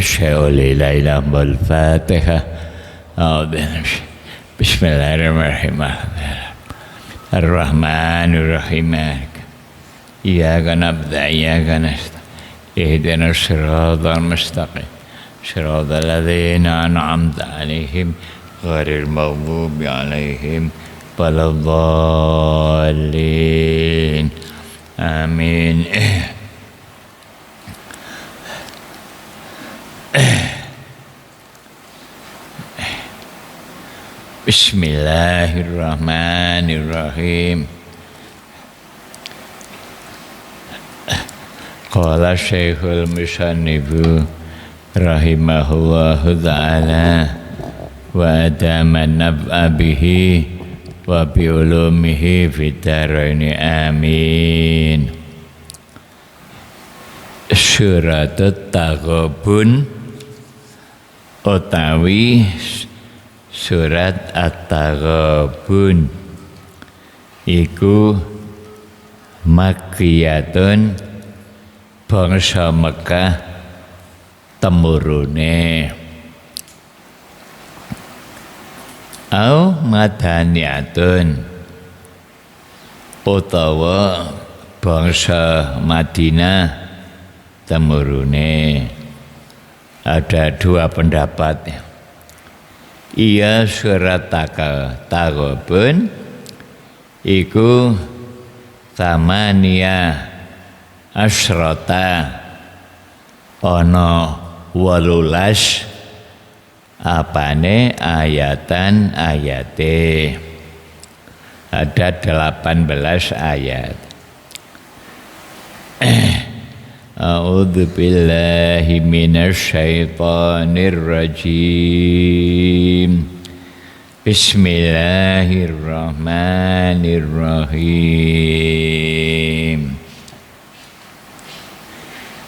Syai'uli lailah wal-Fatihah. Bismillahirrahmanirrahim. Ar-Rahmanir-Rahim. Iyyaka na'budu wa iyyaka nasta'in. Ihdinas siratal mustaqim. Siratal ladzina an'amta 'alaihim ghairil maghdubi 'alaihim waladdallin. Amin. Bismillahirrahmanirrahim. Qala Syekhul Musannifu rahimahullahu ta'ala wa adama naf'a bihi wa bi ulumihi fid dharaini amin. Suratut Taghabun utawi surat At-Taghabun iku makkiyatun bangsa Mekah temurune au madaniyatun utawa bangsa Madinah temurune. Ada dua pendapat. Iya surat Taghabun iku tamania asrota ana 18 apane ayatan ayate. Ada 18 ayat. A'udzu billahi minasy syaithanir rajim. Bismillahirrahmanirrahim.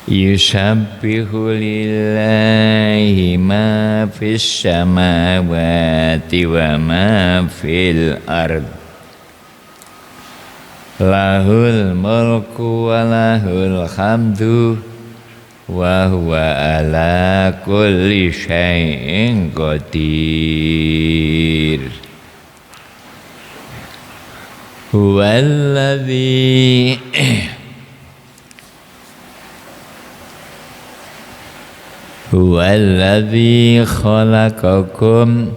Yusabbihu lillahi ma fis samawati wa ma fil ard. Lahul mulku wa lahul hamdu wa huwa ala kulli syai'in qadir. Huwallazi khalaqakum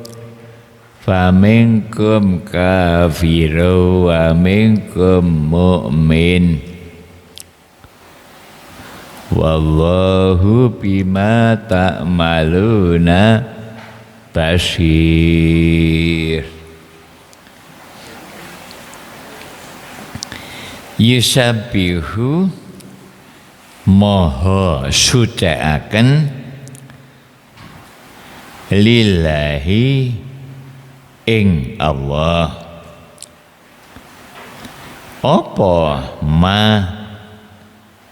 faminkum kafirun wa minkum mu'min. Wallahu bima ta'maluna basir. Yusabbihu maha suciaken lillahi ing Allah apa ma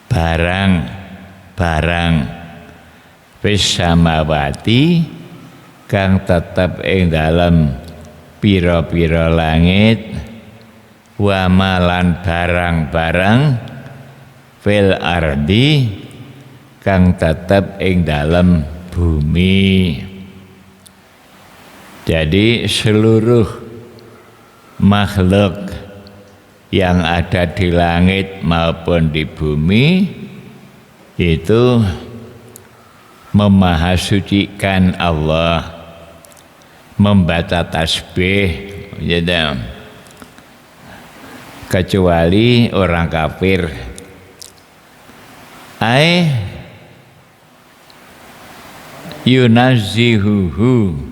barang fis samawati kang tetep ing dalem pira-pira langit wa malan barang-barang fil ardi kang tetep ing dalem bumi. Jadi seluruh makhluk yang ada di langit maupun di bumi itu memahasucikan Allah, membaca tasbih, gitu. Kecuali orang kafir. Yunazzihuhu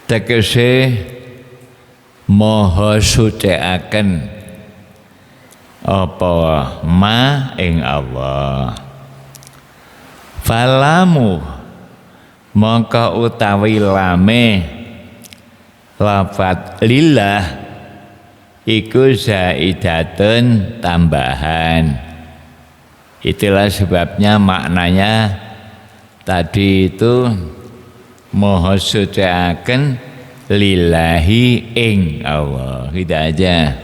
tegese maha suciaken apa ma ing Allah. Falamu mongko utawi lame lafat lillah iku zaidatun tambahan. Itulah sebabnya maknanya tadi itu moho suciaken lillahi ing Allah, gitu aja.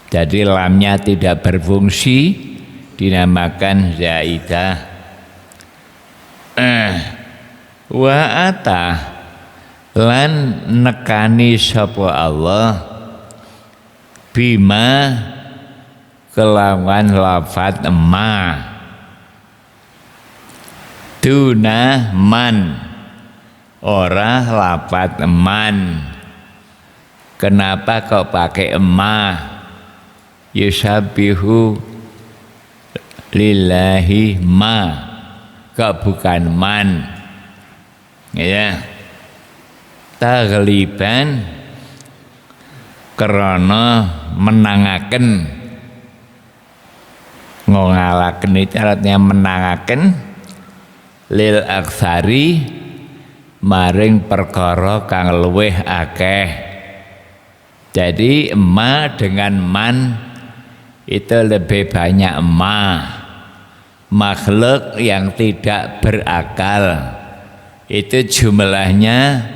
Jadi lamnya tidak berfungsi, dinamakan zaidah. Wa ata lan nekani sapa Allah bima kelawan lafat ma duna man ora lafat man. Kenapa kok pakai ma? Yusabihu lillahi ma, kok bukan man, ya. Taghliban karena menangaken, ngalaken itu artinya menangaken lil aksari maring perkara kang luweh akeh. Jadi ma dengan man itu lebih banyak ma. Makhluk yang tidak berakal itu jumlahnya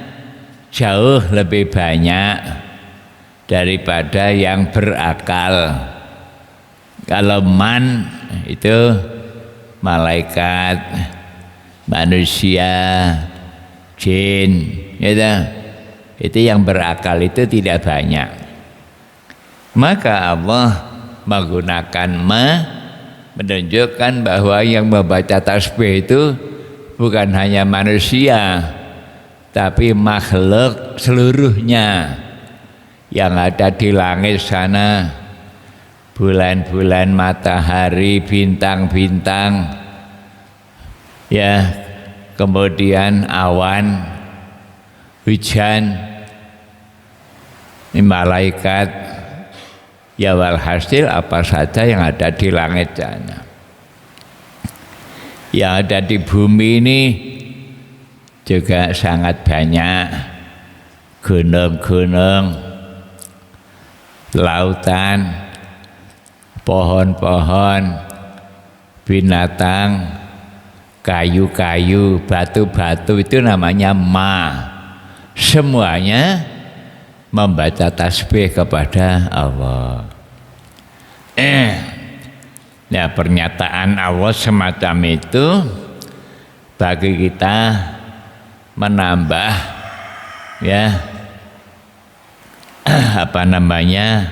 jauh lebih banyak daripada yang berakal. Kalau man itu malaikat, manusia, jin, gitu. Itu yang berakal itu tidak banyak. Maka Allah menggunakan ma menunjukkan bahwa yang membaca tasbih itu bukan hanya manusia, tapi makhluk seluruhnya yang ada di langit sana, bulan-bulan, matahari, bintang-bintang, ya, kemudian awan, hujan, malaikat, ya walhasil apa saja yang ada di langit sana. Yang ada di bumi ini juga sangat banyak, gunung-gunung, lautan, pohon-pohon, binatang, kayu-kayu, batu-batu, itu namanya ma. Semuanya membaca tasbih kepada Allah. Nah, pernyataan Allah semacam itu bagi kita menambah, ya, apa namanya,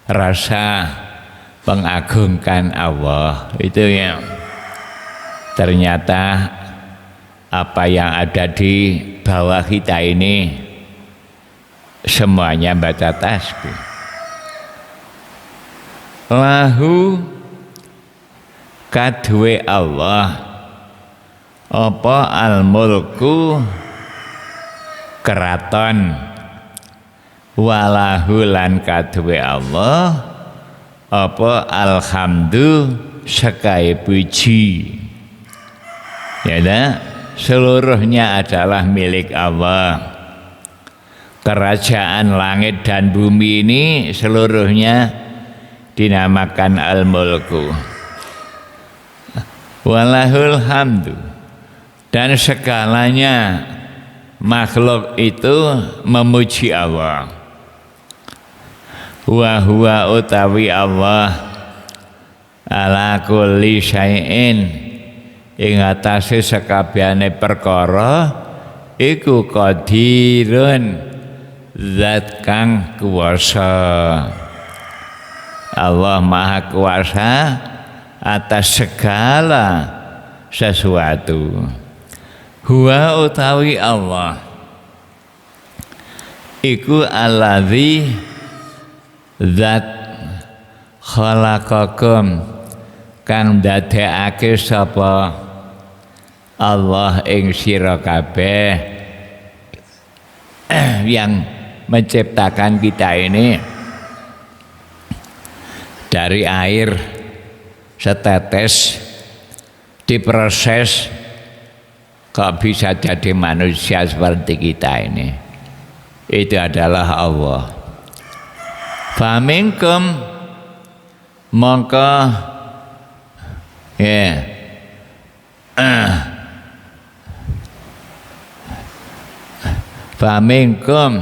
rasa mengagungkan Allah. Itu yang ternyata apa yang ada di bawah kita ini semuanya baca tasbih. Lahu kadwe Allah apa al-mulku keraton, walahu lan kadwe Allah apa alhamdu sekai puji. Ya dah, seluruhnya adalah milik Allah. Kerajaan langit dan bumi ini seluruhnya dinamakan al-mulku. Walahul hamdu, dan segalanya makhluk itu memuji Allah. Wa huwa utawi Allah ala kulli syai'in ing atase sakabehane perkara iku qadirun, zat kang kuwasa. Allah maha kuasa atas segala sesuatu. Huwa utawi Allah iku alladzi zat khalaqakum kang dadekake sapa Allah ing sira kabeh, yang menciptakan kita ini dari air setetes, diproses kok bisa jadi manusia seperti kita ini. Itu adalah Allah. Faminkum mongko ya faminkum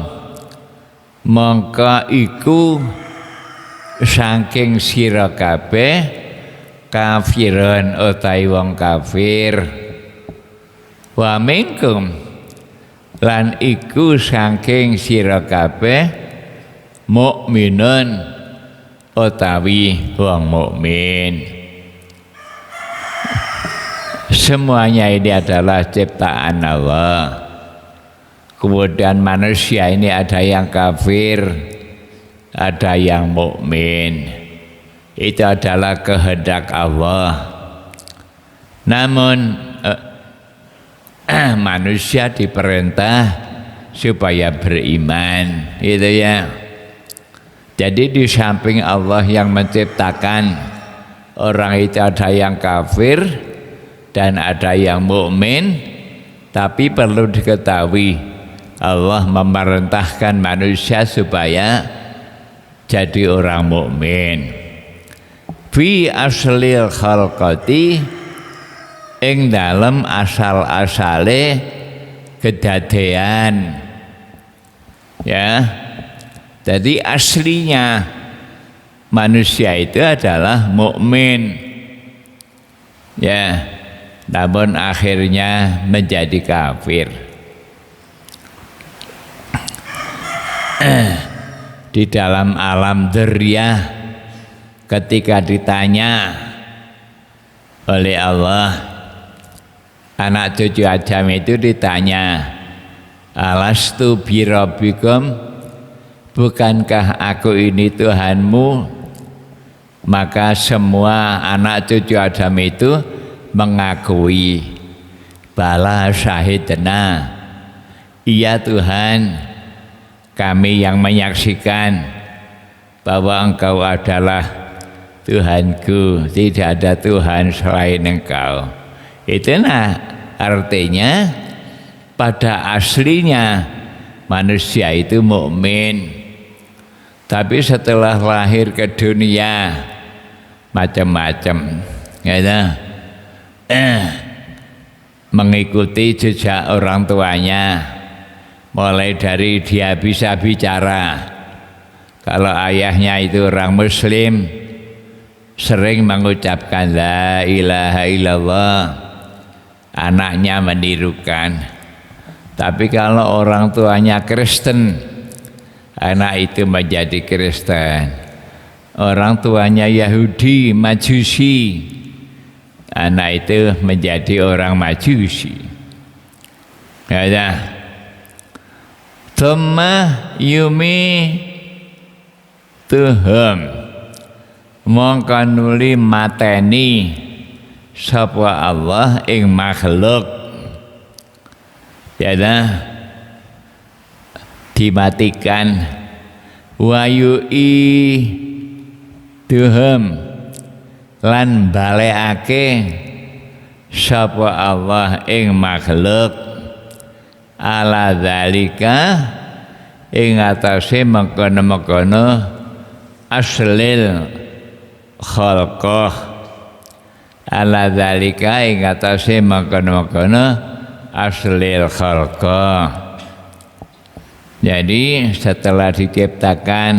mongko iku saking sira kabeh kafirun utawi wong kafir. wa minkum lan iku saking sira kabeh mukminun utawi wong mukmin. Semuanya ini adalah ciptaan Allah. Kemudian manusia ini ada yang kafir, ada yang mukmin. Itu adalah kehendak Allah. Namun manusia diperintah supaya beriman, gitu ya. Jadi di samping Allah yang menciptakan orang itu ada yang kafir dan ada yang mukmin, tapi perlu diketahui Allah memerintahkan manusia supaya jadi orang mukmin. Fi aslil khalqati ing dalem asal-asale kedadean, ya. Jadi aslinya manusia itu adalah mukmin, ya. Namun akhirnya menjadi kafir. Di dalam alam dzarriyah ketika ditanya oleh Allah, anak cucu Adam itu ditanya, alastu birabbikum, bukankah aku ini Tuhanmu? Maka semua anak cucu Adam itu mengakui, bala syahidna, iya Tuhan, kami yang menyaksikan bahwa Engkau adalah Tuhanku, tidak ada Tuhan selain Engkau. Itulah artinya pada aslinya manusia itu mukmin, tapi setelah lahir ke dunia macam-macam, gitu. Mengikuti jejak orang tuanya, mulai dari dia bisa bicara. Kalau ayahnya itu orang Muslim, sering mengucapkan la ilaha illallah, anaknya menirukan. Tapi kalau orang tuanya Kristen, anak itu menjadi Kristen. Orang tuanya Yahudi, Majusi, anak itu menjadi orang Majusi. Ya. Tsumma yumi tuhum, mongko nuli mateni sapa Allah ing makhluk, ya dimatikan. Wa yui tuhum lan balekake sapa Allah ing makhluk ala zalika ing atase mengkono-mengkono aslil khalqah, ala zalika ing atase mengkono-mengkono aslil khalqah. Jadi setelah diciptakan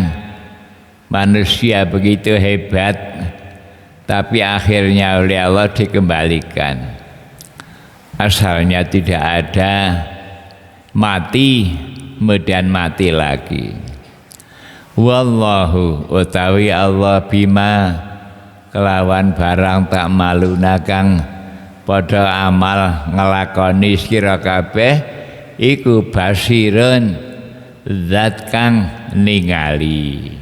manusia begitu hebat, tapi akhirnya oleh Allah dikembalikan. Asalnya tidak ada, mati, kemudian mati lagi. Wallahu utawi Allah bima kelawan barang tak maluna kang padha amal ngelakoni sira kabeh iku basirun, zat kang ningali.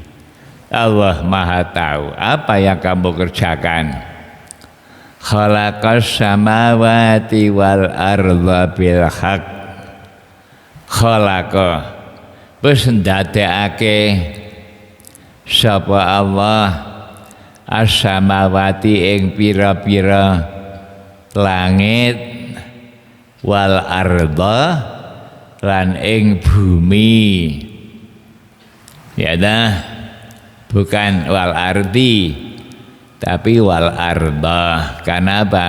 Allah Maha tahu apa yang kamu kerjakan. Khalaqas samawati wal arda bil haq. Khalaqa wis ndadekake sapa Allah as-samawati ing pira-pira langit wal arda lan ing bumi. Ya dah, bukan wal ardi tapi wal arda. Kenapa?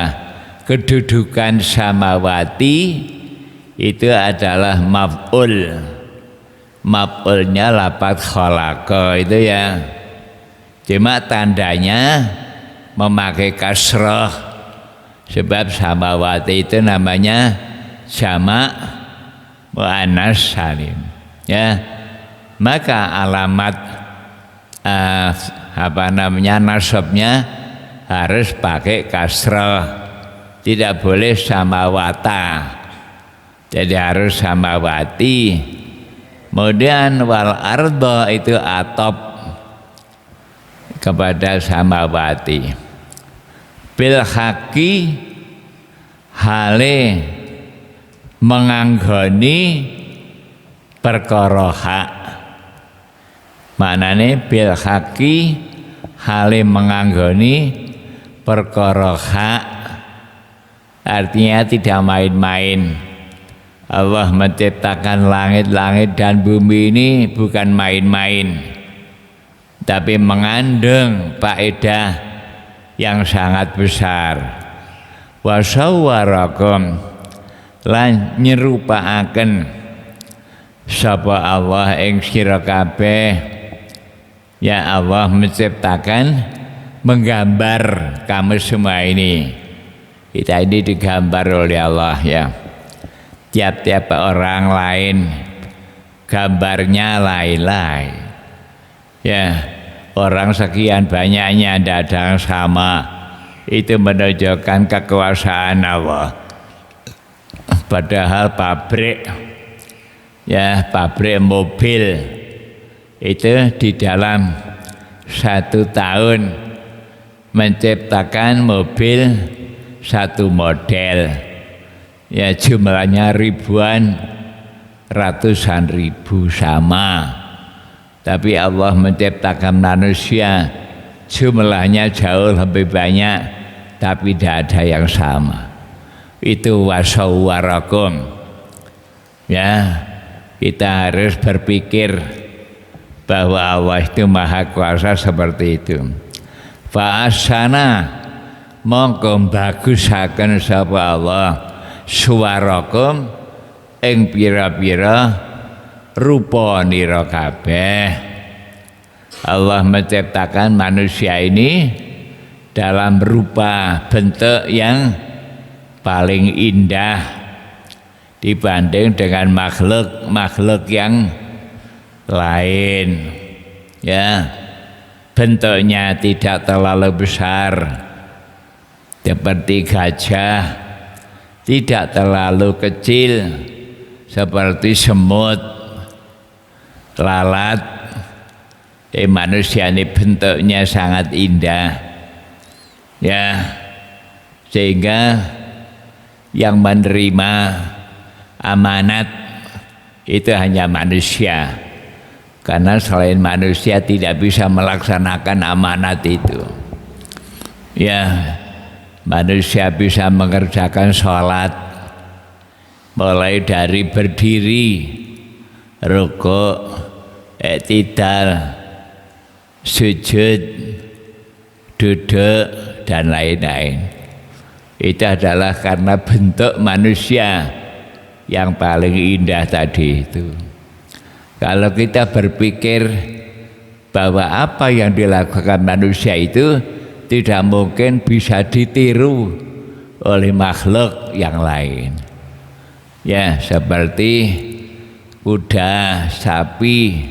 Kedudukan samawati itu adalah maf'ul. Maf'ulnya lafaz khalaqa itu ya. Cuma tandanya memakai kasrah, sebab samawati itu namanya jamak muannas salim. Ya, maka alamat nasabnya harus pakai kasrah, tidak boleh samawata, jadi harus samawati. Kemudian wal ardo itu atop kepada samawati. Bil haqi hale menganggoni perkara hak. Maknane bil haqi hale menganggoni perkara hak, artinya tidak main-main. Allah menciptakan langit-langit dan bumi ini bukan main-main, tapi mengandung faedah yang sangat besar. Wa sawwarakum lan nyerupaaken sapa Allah ing sira kabeh. Ya Allah menciptakan, menggambar kamu semua ini. Kita ini digambar oleh Allah ya. Tiap-tiap orang lain gambarnya lain-lain. Ya, orang sekian banyaknya tidak ada yang sama. Itu menunjukkan kekuasaan Allah. Padahal pabrik mobil itu di dalam 1 tahun menciptakan mobil 1 model. Ya jumlahnya ribuan, ratusan ribu sama. Tapi Allah menciptakan manusia jumlahnya jauh lebih banyak, tapi tidak ada yang sama. Itu wasawwarakum. Ya, kita harus berpikir bahwa Allah itu maha kuasa seperti itu. Fa'asana mongko bagusaken sapa Allah suwarakum ing pira-pira rupa nira kabeh. Allah menciptakan manusia ini dalam rupa bentuk yang paling indah dibanding dengan makhluk yang lain. Ya, bentuknya tidak terlalu besar seperti gajah, tidak terlalu kecil seperti semut, lalat. Manusia ini bentuknya sangat indah. Ya, sehingga yang menerima amanat itu hanya manusia, karena selain manusia tidak bisa melaksanakan amanat itu. Ya, manusia bisa mengerjakan sholat mulai dari berdiri, rukuk, i'tidal, sujud, duduk, dan lain-lain. Itu adalah karena bentuk manusia yang paling indah tadi itu. Kalau kita berpikir bahwa apa yang dilakukan manusia itu tidak mungkin bisa ditiru oleh makhluk yang lain. Ya, seperti kuda, sapi,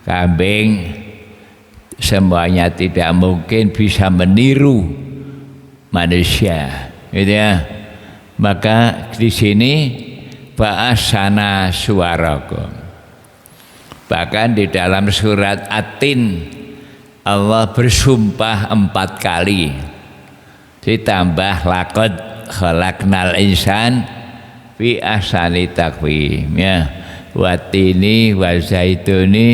kambing, semuanya tidak mungkin bisa meniru manusia. Gitu ya. Maka di sini ba'asana suwarakum. Bahkan di dalam surat At-Tin Allah bersumpah 4 kali, ditambah laqad khalaqnal insan fi ahsani taqwim. Ya, watini wa zaituni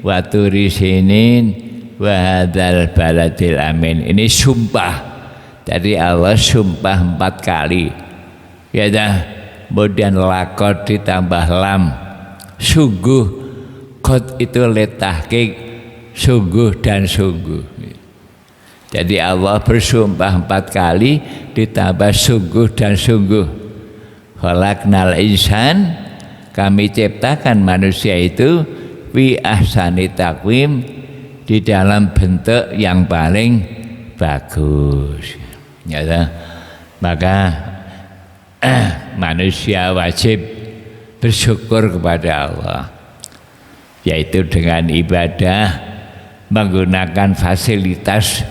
wa turi sinin wa hadzal baladil amin. Ini sumpah. Jadi Allah sumpah 4 kali. Ya dah, kemudian laqad ditambah lam. Sungguh, qad itu letahqiq, sungguh dan sungguh. Jadi Allah bersumpah 4 kali ditambah sungguh dan sungguh. Khalaqnal insan, kami ciptakan manusia itu fi ahsani taqwim, di dalam bentuk yang paling bagus. Ya, maka manusia wajib bersyukur kepada Allah, yaitu dengan ibadah menggunakan fasilitas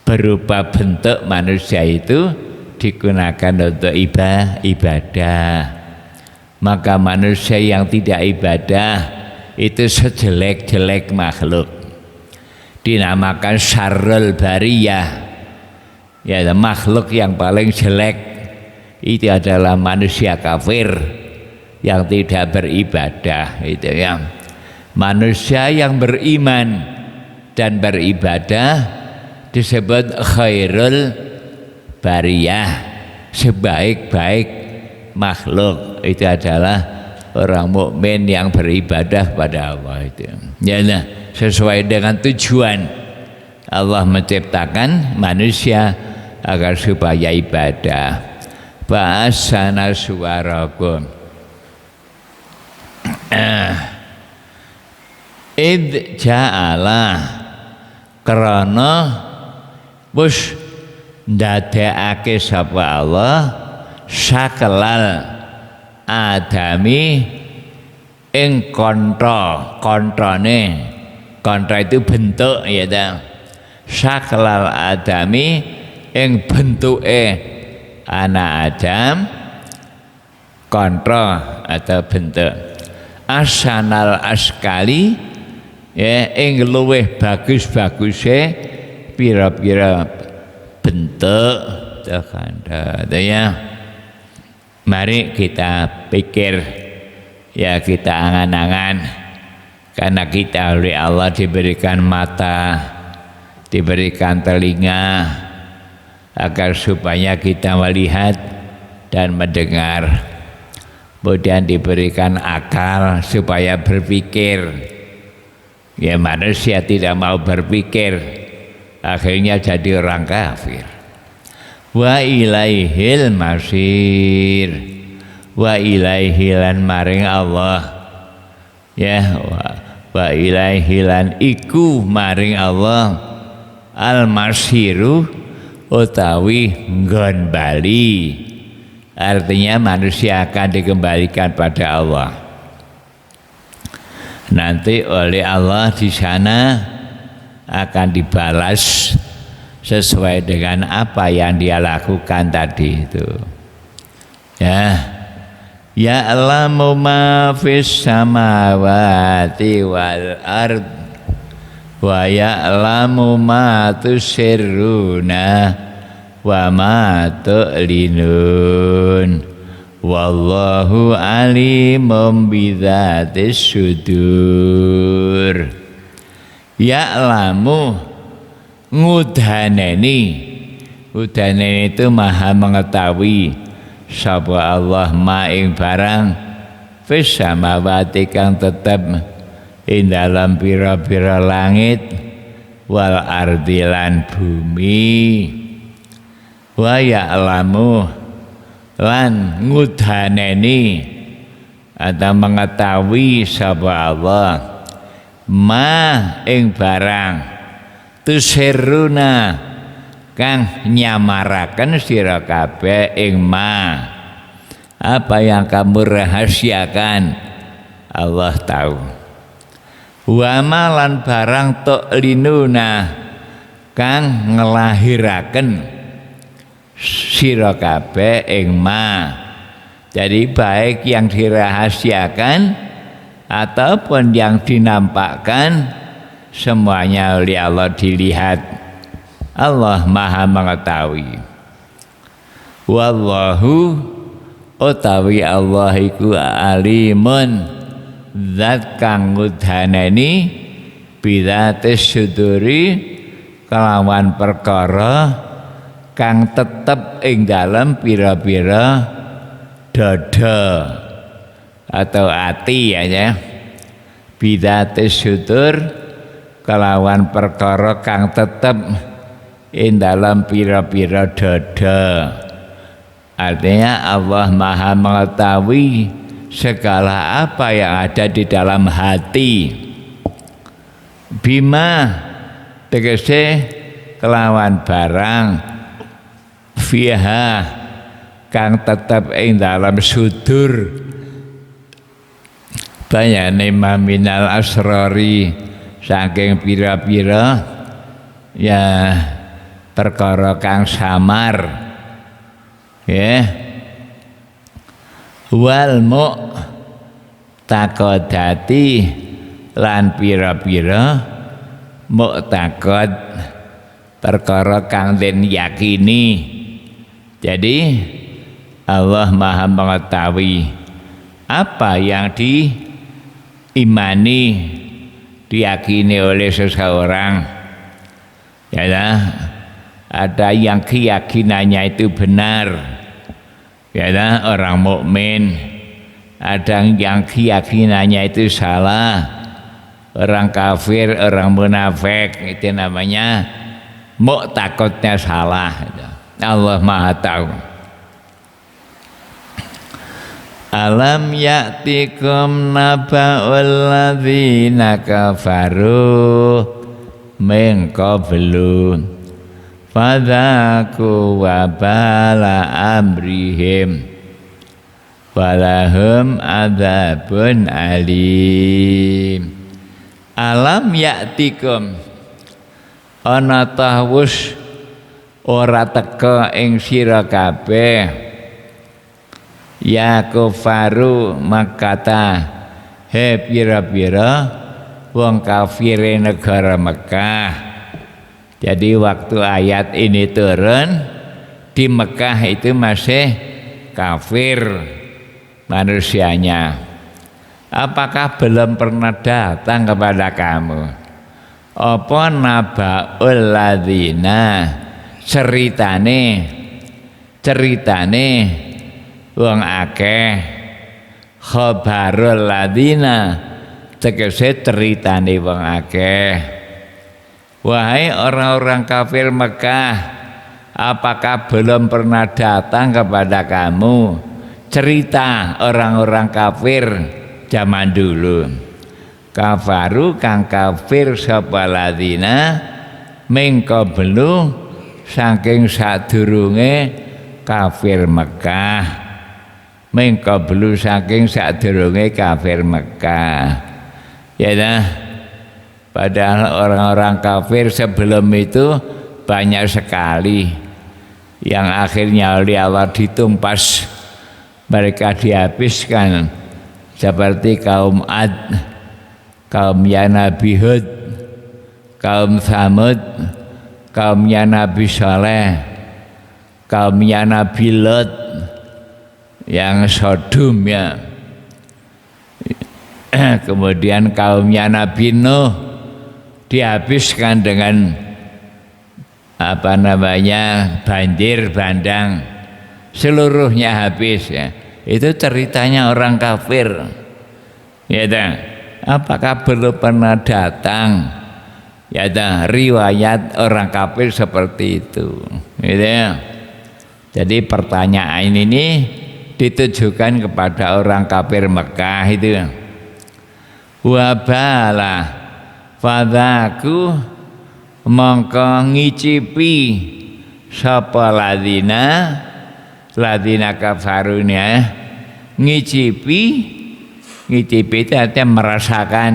berupa bentuk manusia itu digunakan untuk ibadah. Maka manusia yang tidak ibadah itu sejelek-jelek makhluk, dinamakan syarrul bariyah, ya, makhluk yang paling jelek itu adalah manusia kafir yang tidak beribadah, itu ya. Manusia yang beriman dan beribadah disebut khairul bariyah, sebaik-baik makhluk itu adalah orang mukmin yang beribadah pada Allah itu. Ya, nah, sesuai dengan tujuan Allah menciptakan manusia agar supaya ibadah. Bahasana suarakum. Id ja'ala krana wis ndadekake sapa Allah sakelal adami ing kontrane kontra itu bentuk ya ta, sakelal adami ing bentuke anak Adam, kontra atau bentuk asanal askali ya, ing luweh bagus-baguse pira-pira bentuk kanda ya. Mari kita pikir, ya, kita angan-angan, karena kita oleh Allah diberikan mata, diberikan telinga agar supaya kita melihat dan mendengar, kemudian diberikan akal supaya berpikir. Ya, manusia tidak mau berpikir, akhirnya jadi orang kafir. Wa ilaihil masir, wa ilaihilan maring Allah, ya, wa ilaihilan iku maring Allah al masiru utawi nggon bali, artinya manusia akan dikembalikan pada Allah. Nanti oleh Allah di sana akan dibalas sesuai dengan apa yang dia lakukan tadi itu. Ya, ya'lamu ma fis samawati wal ard wa ya'lamu ma tusirruna wa ma tu'linun wallahu alimum bidzatis sudur. Ya'lamu ngudhaneni, ngudhaneni itu maha mengetahui sapa Allah ma ing barang fis samawati kang tetep ing dalam pira-pira langit wal ardi lan bumi, wa ya'lamu lan ngudhaneni atau mengetahui sapa Allah ma ing barang tusirruna kang nyamaraken sira kabeh ing ma, apa yang kamu rahasiakan Allah tahu. Wa malan barang tu'linuna kang ngelahiraken sira kabeh ing ma, jadi baik yang dirahasiakan ataupun yang dinampakkan semuanya oleh Allah dilihat. Allah maha mengetahui. Wallahu utawi Allah iku alimun zat kang ngudhaneni bidzatis suduri kelawan perkara kang tetep ing dalem pira-pira dada atau ati ya. Bidzatis sudur kelawan perkara kang tetep ing dalam pira-pira dada. Artinya Allah maha mengetahui segala apa yang ada di dalam hati. Bima tegese kelawan barang fiha kang tetep ing dalam sudur bayane maminal asrori saking pira-pira ya perkara kang samar ya wal mu'taqadati lan pira-pira mu'taqad perkara kang den yakini. Jadi Allah Maha mengetahui apa yang diimani, diyakini oleh seseorang. Ya, ada yang keyakinannya itu benar, ya, orang mukmin. Ada yang keyakinannya itu salah, orang kafir, orang munafik. Itu namanya mu'taqadnya salah. Allah Maha tahu. Alam ya'tikum naba'ul ladzina kafaru min qablu fadzaku wabala amrihim walahum adzabun alim. Alam ya'tikum ana tahwus ora teka ing sira kabeh ya kufaru makata he pira-pira wong kafire negara Mekah. Jadi waktu ayat ini turun di Mekah itu masih kafir manusianya. Apakah belum pernah datang kepada kamu apa naba'ul ladzina ceritane wong akeh khabarul ladzina tegese ceritane wong akeh. Wahai orang-orang kafir Mekah, apakah belum pernah datang kepada kamu cerita orang-orang kafir zaman dulu? Kafaru kang kafir sapa ladzina min qablu saking sadurunge kafir Mekah. Min qablu saking sadurunge kafir Mekah. Ya dah. Padahal orang-orang kafir sebelum itu banyak sekali yang akhirnya oleh Allah ditumpas, mereka dihabiskan seperti kaum Ad, kaumnya Nabi Hud, kaum Tsamud, kaumnya Nabi Saleh, kaumnya Nabi Lot yang Sodom ya. Kemudian kaumnya Nabi Nuh dihabiskan dengan banjir bandang, seluruhnya habis ya. Itu ceritanya orang kafir ya dah. Apakah belum pernah datang ya dah riwayat orang kafir seperti itu gitu ya. Jadi pertanyaan ini ditujukan kepada orang kafir Mekah itu. Wabala fadzaku mongko ngicipi sapa ladzina kafarunya ngicipi itu artinya merasakan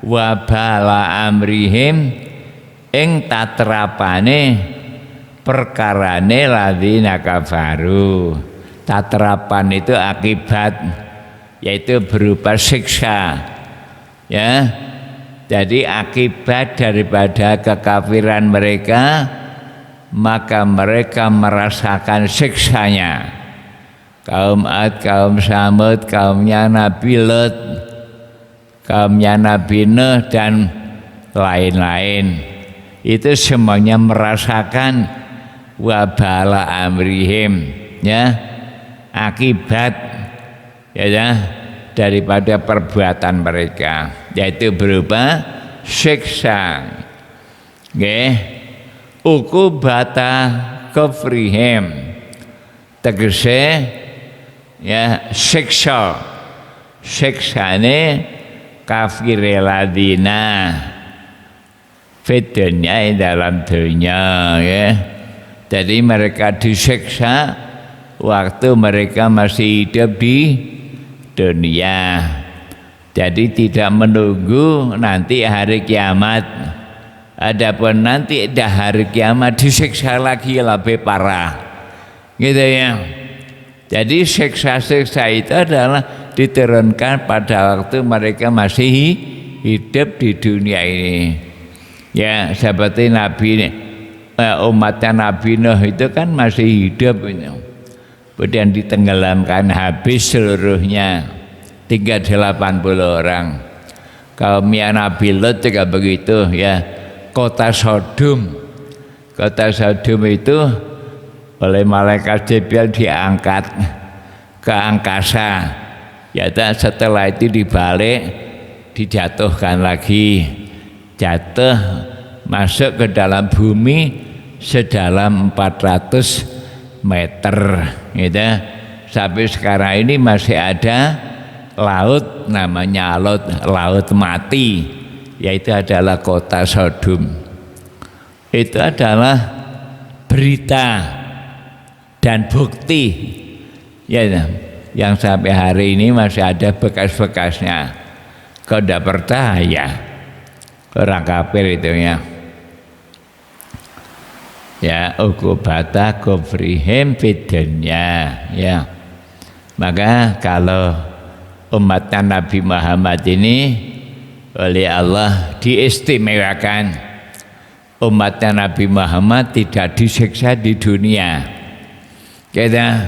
wabala amrihim ing tatrapane perkarane ladzina kafaru. Tatrapan itu akibat, yaitu berupa siksa ya. Jadi akibat daripada kekafiran mereka, maka mereka merasakan siksanya. Kaum Ad, kaum Tsamud, kaumnya Nabi Lot, kaumnya Nabi Nuh dan lain-lain, itu semuanya merasakan wabala amrihim ya, akibat ya daripada perbuatan mereka, yaitu berupa siksa. Nggih, ukubata kufrihim tegese ya siksane kafir ladina fitnya dalam dunia ya. Jadi mereka disiksa waktu mereka masih hidup di dunia. Jadi tidak menunggu nanti hari kiamat. Adapun nanti ada hari kiamat disiksa lagi lebih parah, gitu ya. Jadi siksa-siksa itu adalah diturunkan pada waktu mereka masih hidup di dunia ini. Ya seperti umatnya Nabi Nuh itu kan masih hidup ini. Kemudian ditenggelamkan habis seluruhnya, tinggal 80 orang. Kaumnya Nabi Lot juga begitu ya. Kota Sodom itu oleh malaikat Jibril diangkat ke angkasa. Ya, setelah itu dibalik, dijatuhkan lagi, jatuh masuk ke dalam bumi sedalam 400 meter, gitu. Sampai sekarang ini masih ada laut, namanya laut mati, yaitu adalah kota Sodom. Itu adalah berita dan bukti ya, yang sampai hari ini masih ada bekas-bekasnya. Kau tidak percaya, orang kafir itu ya. Ya, ukubata kufrihim fidunya ya. Maka kalau umatnya Nabi Muhammad ini oleh Allah diistimewakan, umatnya Nabi Muhammad tidak disiksa di dunia. Kita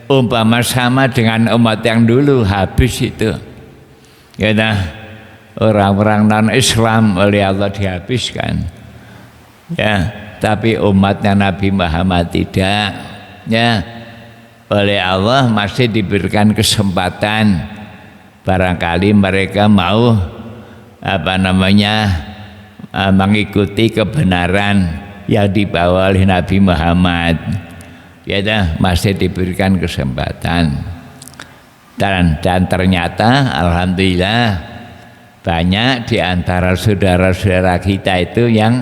umpama sama dengan umat yang dulu habis itu. Kita orang-orang non-Islam oleh Allah dihabiskan. Ya, tapi umatnya Nabi Muhammad tidak. Ya, oleh Allah masih diberikan kesempatan. Barangkali mereka mau mengikuti kebenaran yang dibawa oleh Nabi Muhammad. Ya, masih diberikan kesempatan. Dan ternyata alhamdulillah banyak di antara saudara-saudara kita itu yang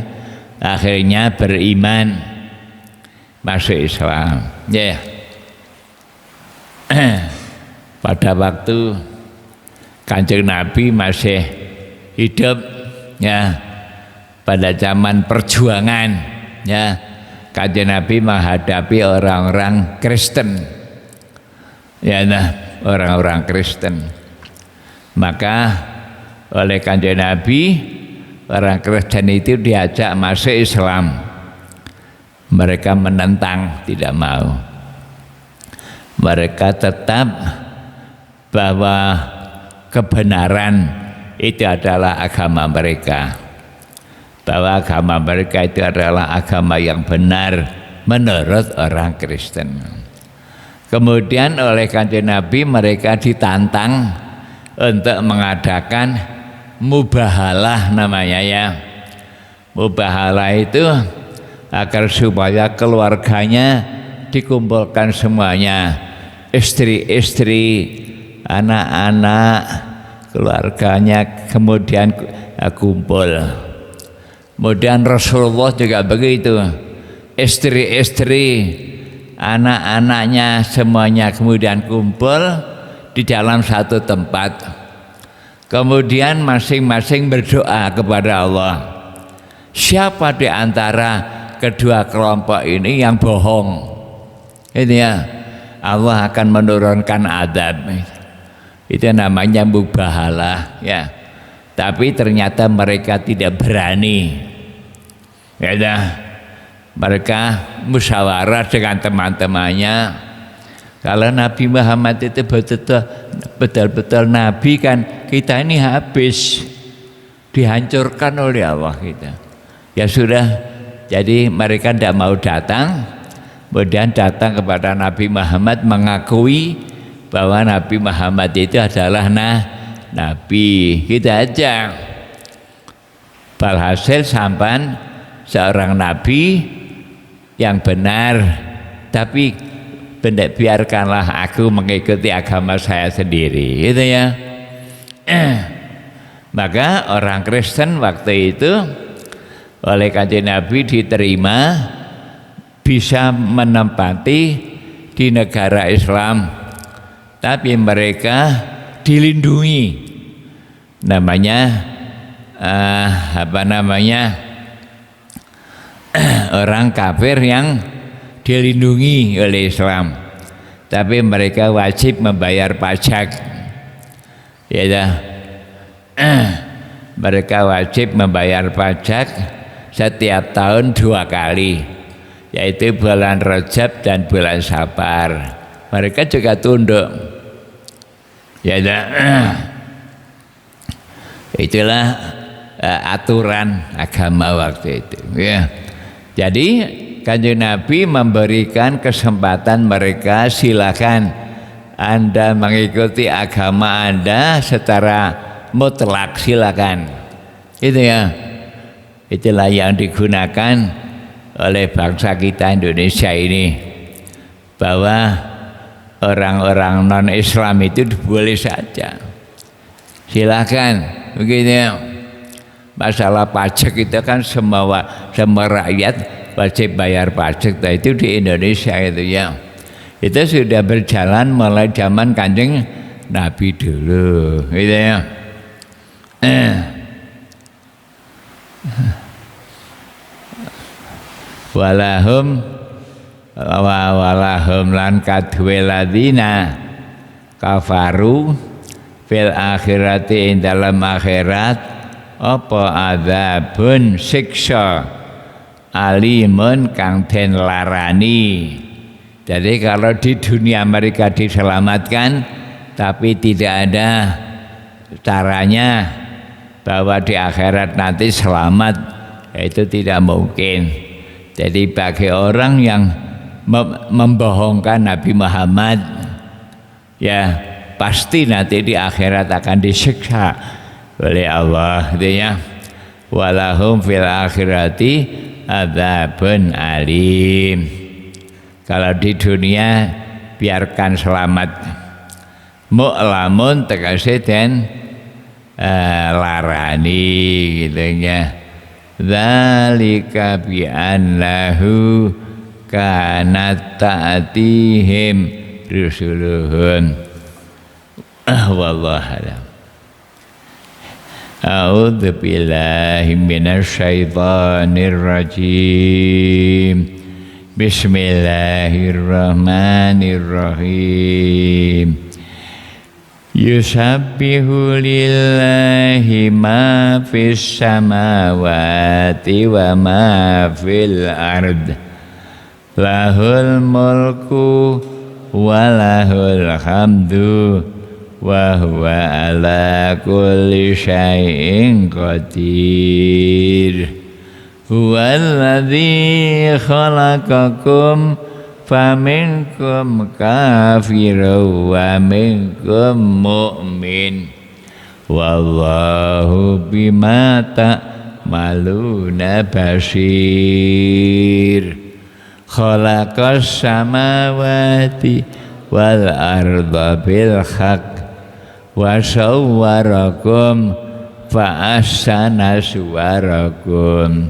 akhirnya beriman masuk Islam. Ya. Pada waktu Kanjeng Nabi masih hidup ya, pada zaman perjuangan ya, Kanjeng Nabi menghadapi orang-orang Kristen ya, orang-orang Kristen. Maka oleh Kanjeng Nabi orang Kristen itu diajak masuk Islam. Mereka menentang, tidak mau. Mereka tetap bahwa kebenaran itu adalah agama mereka, bahwa agama mereka itu adalah agama yang benar menurut orang Kristen. Kemudian oleh Kanjeng Nabi mereka ditantang untuk mengadakan mubahalah namanya ya. Mubahalah itu agar supaya keluarganya dikumpulkan semuanya, istri-istri, anak-anak, keluarganya kemudian kumpul. Kemudian Rasulullah juga begitu, istri-istri, anak-anaknya semuanya kemudian kumpul di dalam satu tempat. Kemudian masing-masing berdoa kepada Allah. Siapa di antara kedua kelompok ini yang bohong? Ini ya, Allah akan menurunkan adab. Itu namanya mubahalah ya. Tapi ternyata mereka tidak berani. Ya, mereka musyawarah dengan teman-temannya. Kalau Nabi Muhammad itu betul-betul Nabi kan, kita ini habis, dihancurkan oleh Allah kita. Ya sudah, jadi mereka tidak mau datang. Kemudian datang kepada Nabi Muhammad mengakui bahwa Nabi Muhammad itu adalah Nabi. Kita aja. Walhasil sampan seorang Nabi yang benar, tapi biarkanlah aku mengikuti agama saya sendiri, gitu ya. Maka orang Kristen waktu itu oleh Kanjeng Nabi diterima, bisa menempati di negara Islam, tapi mereka dilindungi, namanya orang kafir yang dilindungi oleh Islam, tapi mereka wajib membayar pajak, ya dah. Mereka wajib membayar pajak setiap tahun 2 kali, yaitu bulan Rajab dan bulan Safar. Mereka juga tunduk, ya dah. Itulah aturan agama waktu itu, ya. Jadi Kanjeng Nabi memberikan kesempatan mereka, silakan Anda mengikuti agama Anda secara mutlak, silakan. Itu ya. Itulah yang digunakan oleh bangsa kita Indonesia ini, bahwa orang-orang non-Islam itu boleh saja, silakan, begitu ya. Masalah pajak itu kan semua rakyat wajib bayar pajak, itu di Indonesia itu ya. Itu sudah berjalan mulai zaman Kanjeng Nabi dulu, gitu ya. Walahum lan kadwe ladina kafaru fil akhirati ing dalam akhirat apa adzabun siksa alimun kang den larani. Jadi kalau di dunia mereka diselamatkan, tapi tidak ada caranya bahwa di akhirat nanti selamat, itu tidak mungkin. Jadi bagi orang yang membohongkan Nabi Muhammad, ya pasti nanti di akhirat akan disiksa oleh Allah, gitu ya. Walahum fil akhirati adzabun alim. Kalau di dunia biarkan selamat, mu'lamun tegese den larani, gitu ya. Dzalika bi annahu kanat ta'tihim rusuluhum. Wallahu a'lam. A'udzu billahi minasy syaithanir rajim. Bismillahirrahmanirrahim. Yusabbihu lillahi ma fis samawati wa ma fil ard. Lahul mulku wa lahul hamdu wa huwa ala kulli syai'in qadir. Huwallazi khalaqakum faminkum kafirun wa minkum mu'min wallahu bima ta'maluna basir. Khalaqas samawati wal arda bil haqq wa sawwarakum fa ahsana suwarakum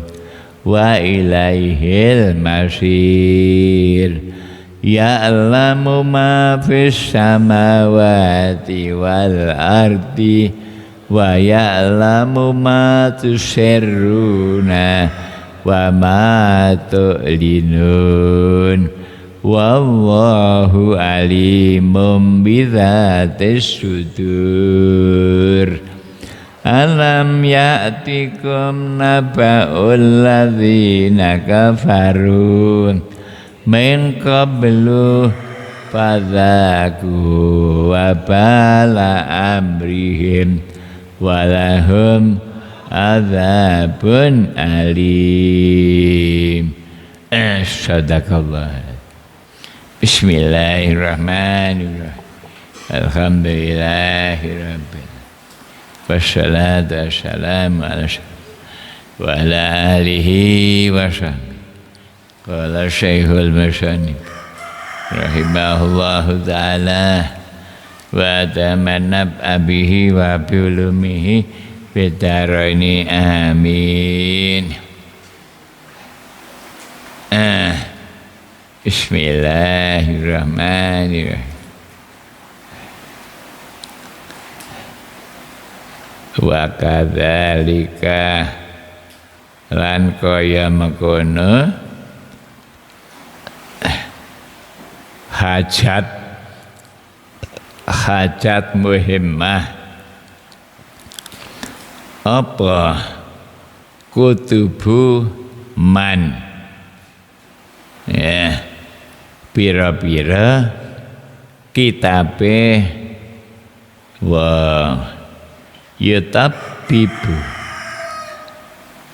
wa ilaihil masir. Ya'lamu ma fis samawati wal ardi wa ya'lamu ma tusirruna wa ma tu'linun wallahu alimun bidzatis sudur. Alam ya'tikum naba'ul ladzina kafaru min qablu fadzaku wa bala amrihim walahum adzabun alim. Sadaqallah. Bismillahirrahmanirrahim. Alhamdulillahirabbil wassalatu wassalamu ala wa ala alihi wa sahbihi. Qala Syekhul Musannif rahimahullahu ta'ala wa tamanab abihi wa biulumihi bidaraini amin. Bismillahirrahmanirrahim. Wa kadzalika lan kaya mengkono hajat muhimmah apa kutubu man ya pira-pira kitabe wa yutabbibu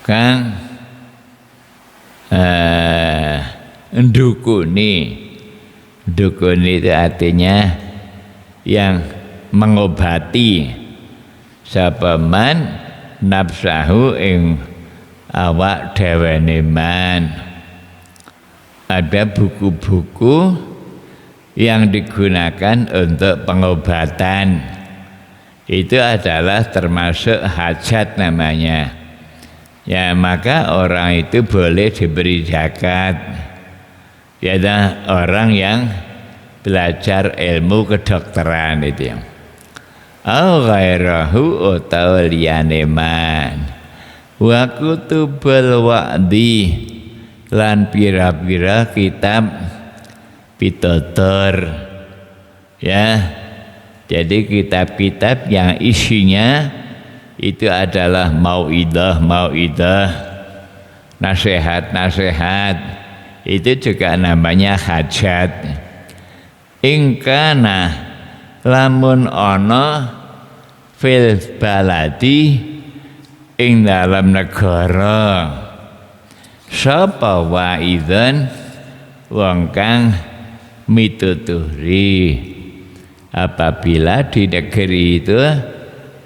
kang dukuni itu artinya yang mengobati sapa man nafsahu ing awak dhewe man. Ada buku-buku yang digunakan untuk pengobatan, itu adalah termasuk hajat namanya ya, maka orang itu boleh diberi zakat ya, orang yang belajar ilmu kedokteran itu ya. Au ghairahu utawa liyane man wa kutubul wa'di lan pira-pira kitab pitutur ya. Jadi kitab-kitab yang isinya itu adalah mau'idah, nasihat, itu juga namanya hajat. Ingkana lamun ana fil baladi ing dalam negara sapa wa'idhan wong kang mituturi. Apabila di negeri itu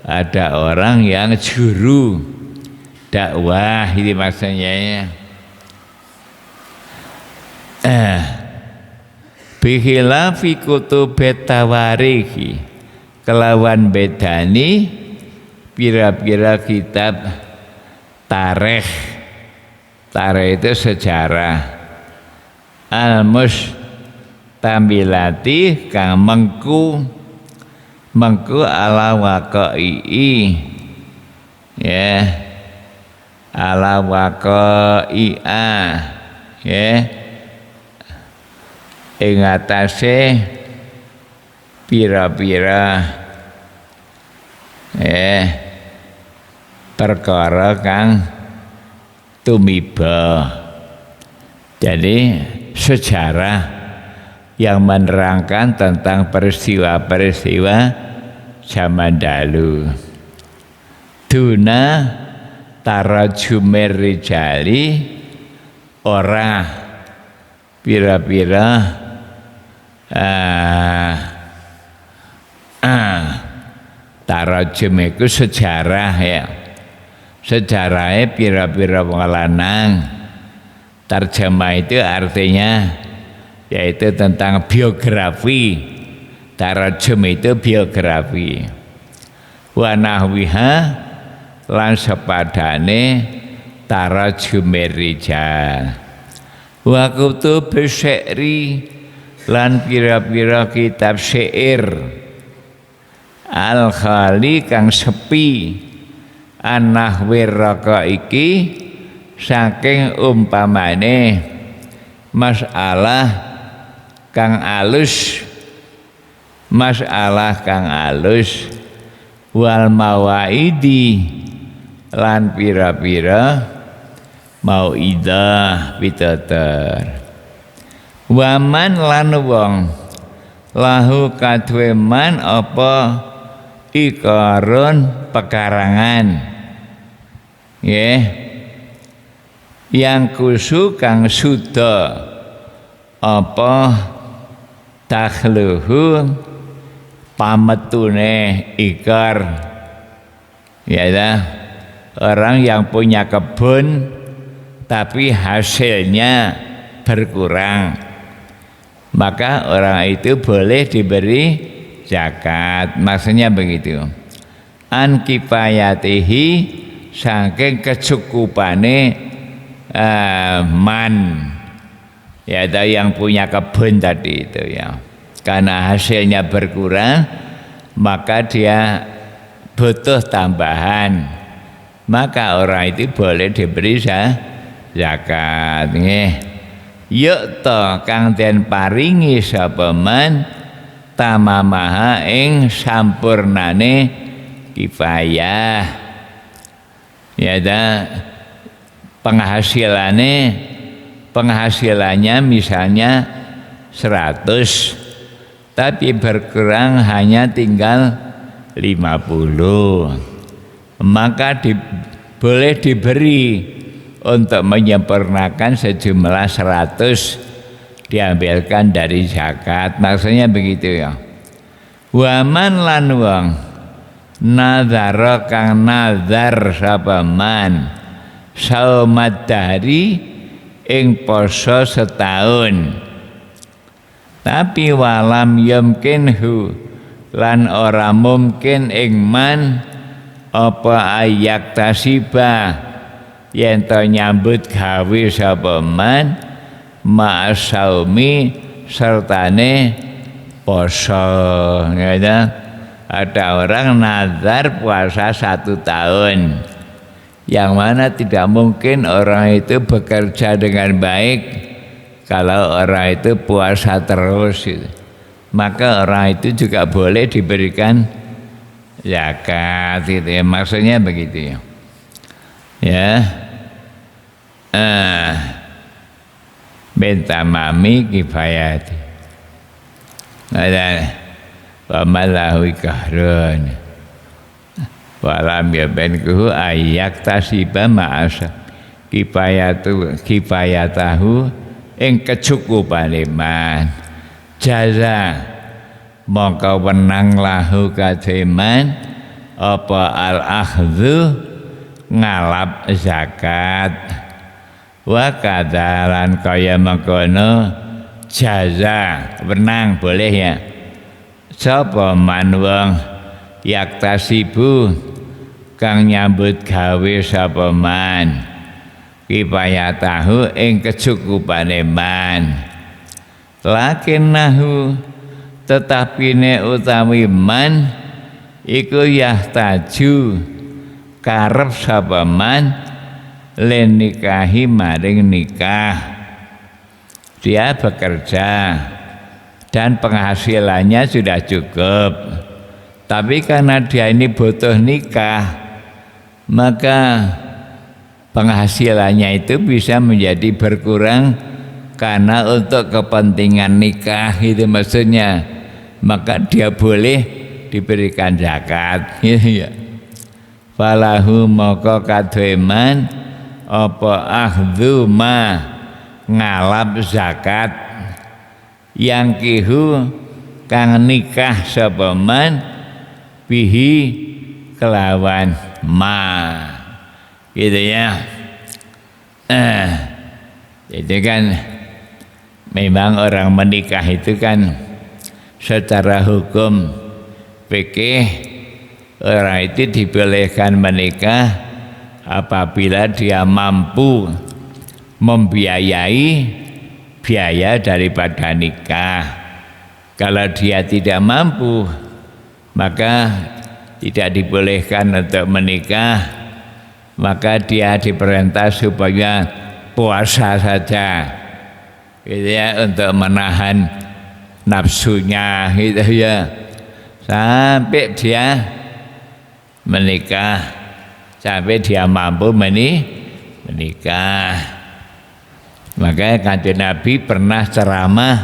ada orang yang juru dakwah, ini maksudnya bikhilafi kutubet tawarikhi kelawan bedani pira-pira kitab tarikh itu sejarah al-mustamilati kang mengku ala waqa'i ya, ala waqa'i'a ya, ing atase pira-pira perkara kang tumiba. Jadi sejarah yang menerangkan tentang peristiwa-peristiwa zaman dahulu. Duna tarajumir rijali, ora pira-pira tarajum itu sejarah ya, sejarahnya pira-pira wong lanang. Tarjamah itu artinya yaitu tentang biografi. Tarajum itu biografi. Wa nahwiha lan sepadane tarajumir rijal. Wa kutub syairi lan pira-pira kitab syair al khali kang sepi an-nahwir raqaiki saking umpamane masalah kang alus wal mawaidi lan pira-pira mau'idah pitutur. Waman lan wong lahu kadwe man apa ikarun pekarangan yang kusu kang suda apa takhluhu pametune ikar orang yang punya kebun tapi hasilnya berkurang, maka orang itu boleh diberi zakat. Maksudnya begitu, an kifayatihi saking kecukupane man ya atau yang punya kebun tadi itu ya, karena hasilnya berkurang maka dia butuh tambahan, maka orang itu boleh diberi zakat nggih. Yuk to kang den paringi sapa man tamamaha ing sampurnane kifayah, ya penghasilannya misalnya 100 tapi berkurang hanya tinggal 50, maka boleh diberi untuk menyempurnakan sejumlah 100 diambilkan dari zakat, maksudnya begitu ya. Waman lan wong nazara kang nazar sapa man saumat dahri ing poso setahun, tapi walam yumkinhu lan ora mungkin ing man apa ayak tasiba yen to nyambut gawe sapa man ma'asaumi sertane poso, ya. Ada orang nazar puasa 1 tahun, yang mana tidak mungkin orang itu bekerja dengan baik kalau orang itu puasa terus gitu. Maka orang itu juga boleh diberikan zakat gitu ya, maksudnya begitu ya. Bentamami kifayati ada pamalahu kahrun walam yabenkuhu ayak tasiba ma'asa kifayatahu ing kecukupan iman jaza mongko wenang lahu kademan apa al-akhdhu ngalap zakat wa kadalan kaya mengkono jaza wenang boleh ya sapa man wong yaktasibu kang nyambut gawe sapa man kifayatahu ing kecukupane man lakinnahu tetapine utawi man iku yahtaju karep sapa man len nikahi maring nikah, dia bekerja dan penghasilannya sudah cukup, tapi karena dia ini butuh nikah maka penghasilannya itu bisa menjadi berkurang karena untuk kepentingan nikah itu maksudnya, maka dia boleh diberikan zakat ya. Falahu moko kadheman apa akhdhu ma ngalap zakat yang kihu kang nikah sapa man bihi kelawan ma gitu ya. Jadi kan memang orang menikah itu kan secara hukum fikih orang itu dibolehkan menikah apabila dia mampu membiayai biaya daripada nikah. Kalau dia tidak mampu maka tidak dibolehkan untuk menikah, maka dia diperintah supaya puasa saja gitu ya, untuk menahan nafsunya gitu ya, sampai dia menikah, sampai dia mampu menikah. Makanya Kanjeng Nabi pernah ceramah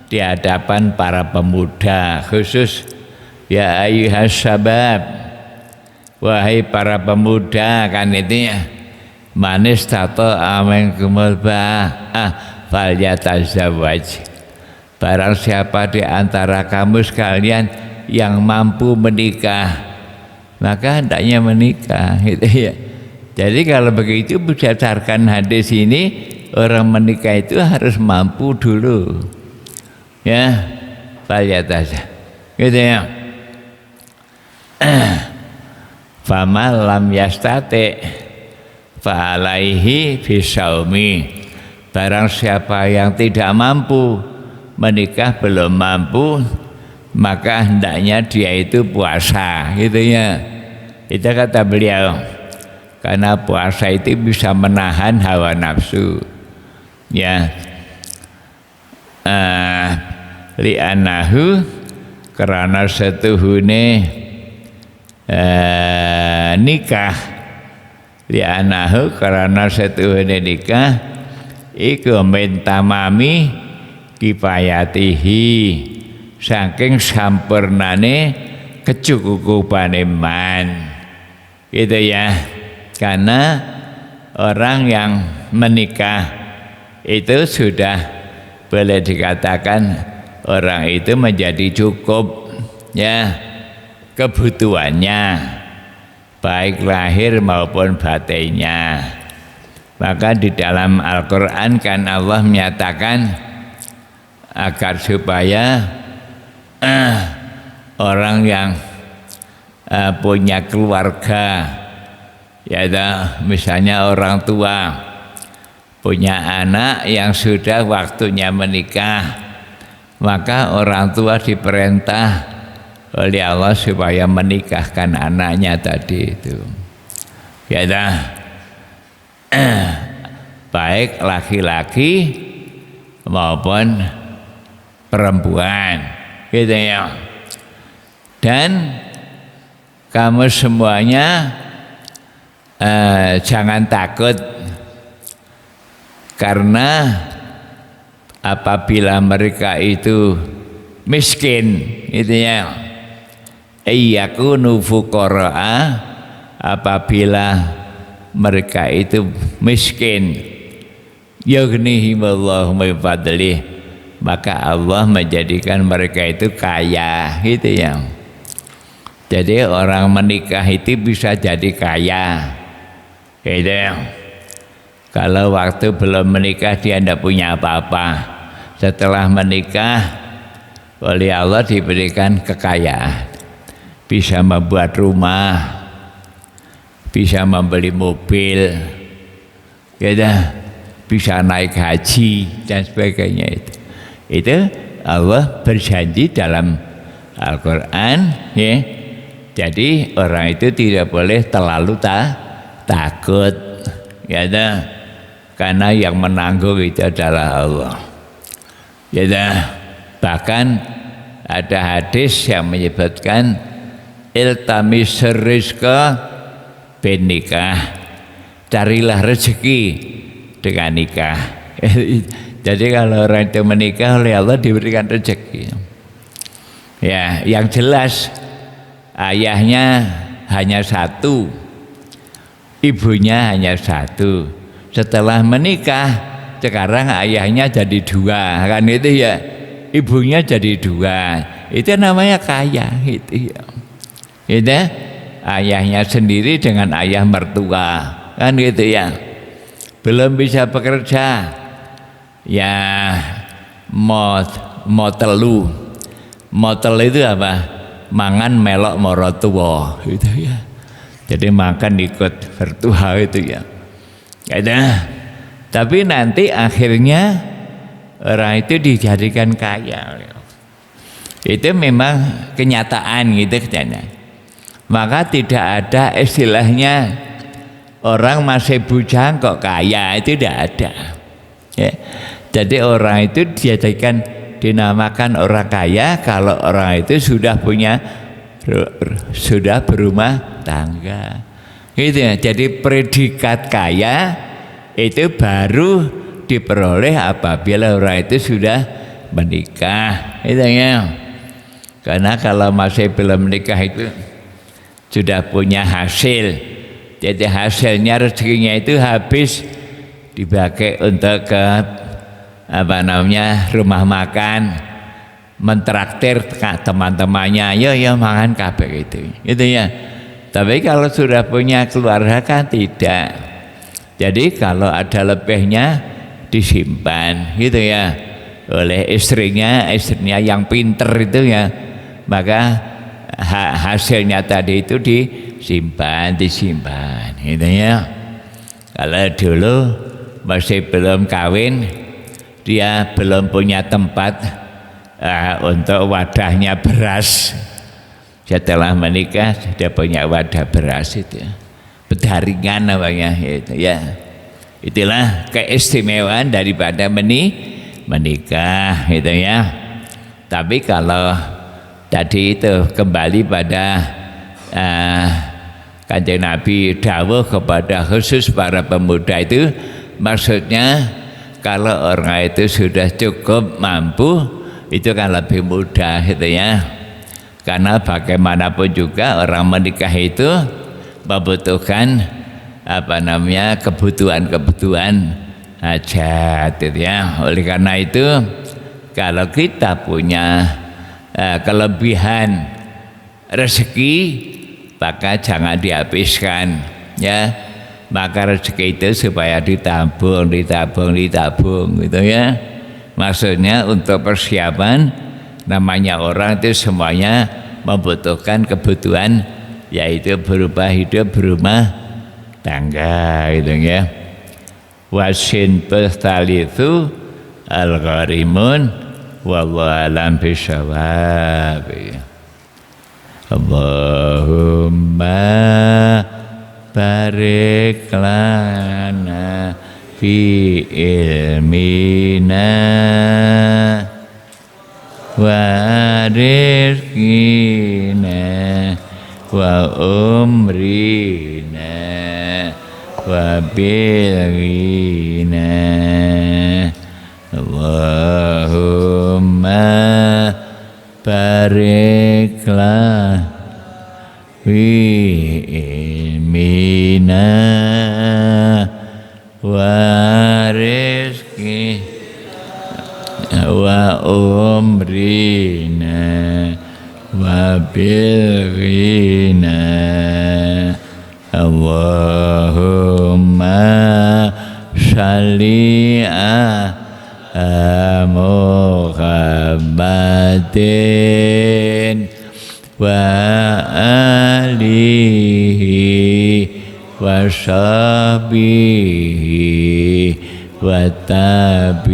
di hadapan para pemuda khusus, ya ayyuhas syabab, wahai para pemuda, kan itu ya, manis tato amen kumul falyatazawwaj, barang siapa di antara kamu sekalian yang mampu menikah maka hendaknya menikah gitu ya. Jadi kalau begitu berdasarkan hadis ini, orang menikah itu harus mampu dulu ya, falyatazawwaj gitu ya. Fama lam yastati fa alaihi bisaumi, Barang siapa yang tidak mampu menikah, belum mampu, maka hendaknya dia itu puasa, gitu ya. Itu kata beliau, karena puasa itu bisa menahan hawa nafsu, ya. Li'anahu, karena setuhune nikah, li'anahu, karena setuhune nikah iku min tamami kifayatihi, saking sampurnane kecukupane man, gitu ya. Karena orang yang menikah itu sudah boleh dikatakan orang itu menjadi cukup, ya, kebutuhannya baik lahir maupun batinnya. Maka di dalam Al-Quran kan Allah menyatakan agar supaya orang yang punya keluarga, ya, misalnya orang tua punya anak yang sudah waktunya menikah, maka orang tua diperintah oleh Allah supaya menikahkan anaknya tadi itu, ya, baik laki-laki maupun perempuan, gitu ya. Dan kamu semuanya jangan takut, karena apabila mereka itu miskin, gitu ya, iyakunu fuqara'a, apabila mereka itu miskin, yughnihimullahu min fadlih, maka Allah menjadikan mereka itu kaya, gitu ya. Jadi orang menikah itu bisa jadi kaya, gitu ya. Kalau waktu belum menikah dia tidak punya apa-apa, setelah menikah oleh Allah diberikan kekayaan, bisa membuat rumah, bisa membeli mobil, ya, bisa naik haji dan sebagainya. Itu Allah berjanji dalam Al-Quran, ya. Jadi orang itu tidak boleh terlalu takut, ya, karena yang menanggung itu adalah Allah, ya. Bahkan ada hadis yang menyebutkan iltamis rizqa bin nikah, carilah rezeki dengan nikah. Jadi kalau orang itu menikah oleh Allah diberikan rezeki, ya. Yang jelas ayahnya hanya satu, ibunya hanya satu. Setelah menikah sekarang ayahnya jadi dua, kan, itu ya. Ibunya jadi dua, itu namanya kaya, itu ya. Itu ayahnya sendiri dengan ayah mertua, kan, gitu ya. Belum bisa bekerja, ya, motel itu apa? Mangan melok moro tuwa, gitu ya. Jadi makan ikut bertua, itu ya. Tapi nanti akhirnya orang itu dijadikan kaya. Itu memang kenyataan, gitu kan. Maka tidak ada istilahnya orang masih bujang kok kaya, itu tidak ada, ya. Jadi orang itu dijadikan, dinamakan orang kaya kalau orang itu sudah berumah tangga, gitu ya. Jadi predikat kaya itu baru diperoleh apabila orang itu sudah menikah, gitu ya. Karena kalau masih belum menikah itu sudah punya hasil, jadi hasilnya rezekinya itu habis dipakai untuk ke rumah makan, mentraktir teman-temannya, yo makan kabeh gitu ya. Tapi kalau sudah punya keluarga kan tidak. Jadi kalau ada lebihnya disimpan, gitu ya, oleh istrinya yang pinter itu ya, maka hasilnya tadi itu disimpan, gitu ya. Kalau dulu masih belum kawin, dia belum punya tempat untuk wadahnya beras. Setelah menikah dia punya wadah beras itu, bedaringan namanya itu ya. Itulah keistimewaan daripada menikah itu ya. Tapi kalau tadi itu kembali pada Kanjeng Nabi dawuh kepada khusus para pemuda itu, maksudnya kalau orang itu sudah cukup mampu itu kan lebih mudah gitu ya. Karena bagaimanapun juga orang menikah itu membutuhkan kebutuhan hajat gitu ya. Oleh karena itu kalau kita punya kelebihan rezeki maka jangan dihabiskan ya. Maka rezeki itu supaya ditabung gitu ya. Maksudnya untuk persiapan, namanya orang itu semuanya membutuhkan kebutuhan, yaitu berupa hidup berumah tangga gitu ya. Wasin pestalitu al-gharimun wallahu alam bisawab. Allahumma barik lana fi ilmina wa rizqina wa umrina wa bilghina. Allahumma bariklah fi ilmina wa rizqina wa umrina wa bilghina. Allahumma shalli ala Muhammadin wa alihi wa sahbihi wa tabi'in.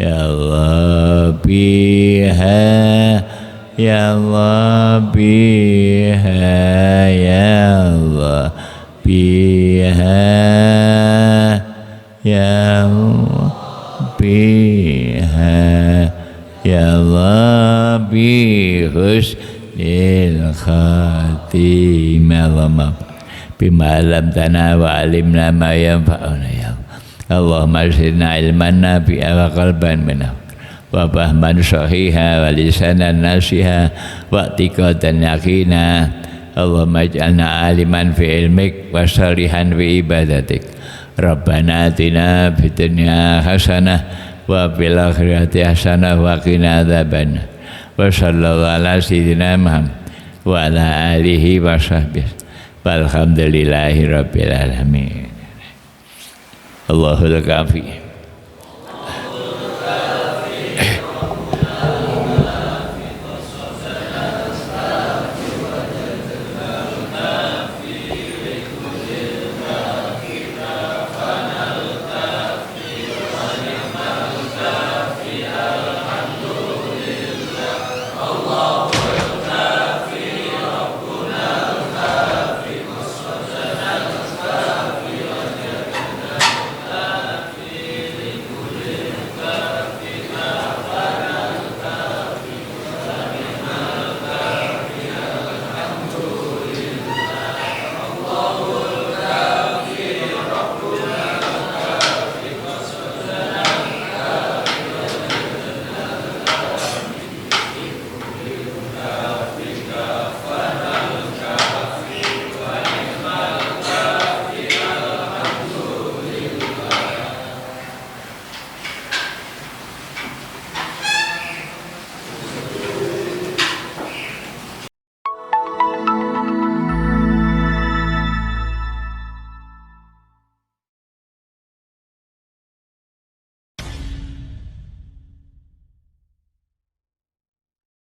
Ya Allah biha, ya Allah biha, ya Allah biha, ya Allah biha, ya Allah bihusnil khatimah. Allahumma bima alamtana wa alimna ma yanfa'una ya Allahumma zidna ilman nafi'a wa qalban minhu wa fahman sahiha wa lisanan nasiha wa i'tiqadan yaqina. Allahumma ij'alna aliman fi ilmik wa salihan fi ibadatik. Rabbana atina fid dunya hasanah wa fil akhirati hasanah wa qina adzabannar. Wa sallallahu ala sayyidina Muhammad wa ala alihi wa sahbihi. Walhamdulillahi rabbil alamin. Allahul kafi.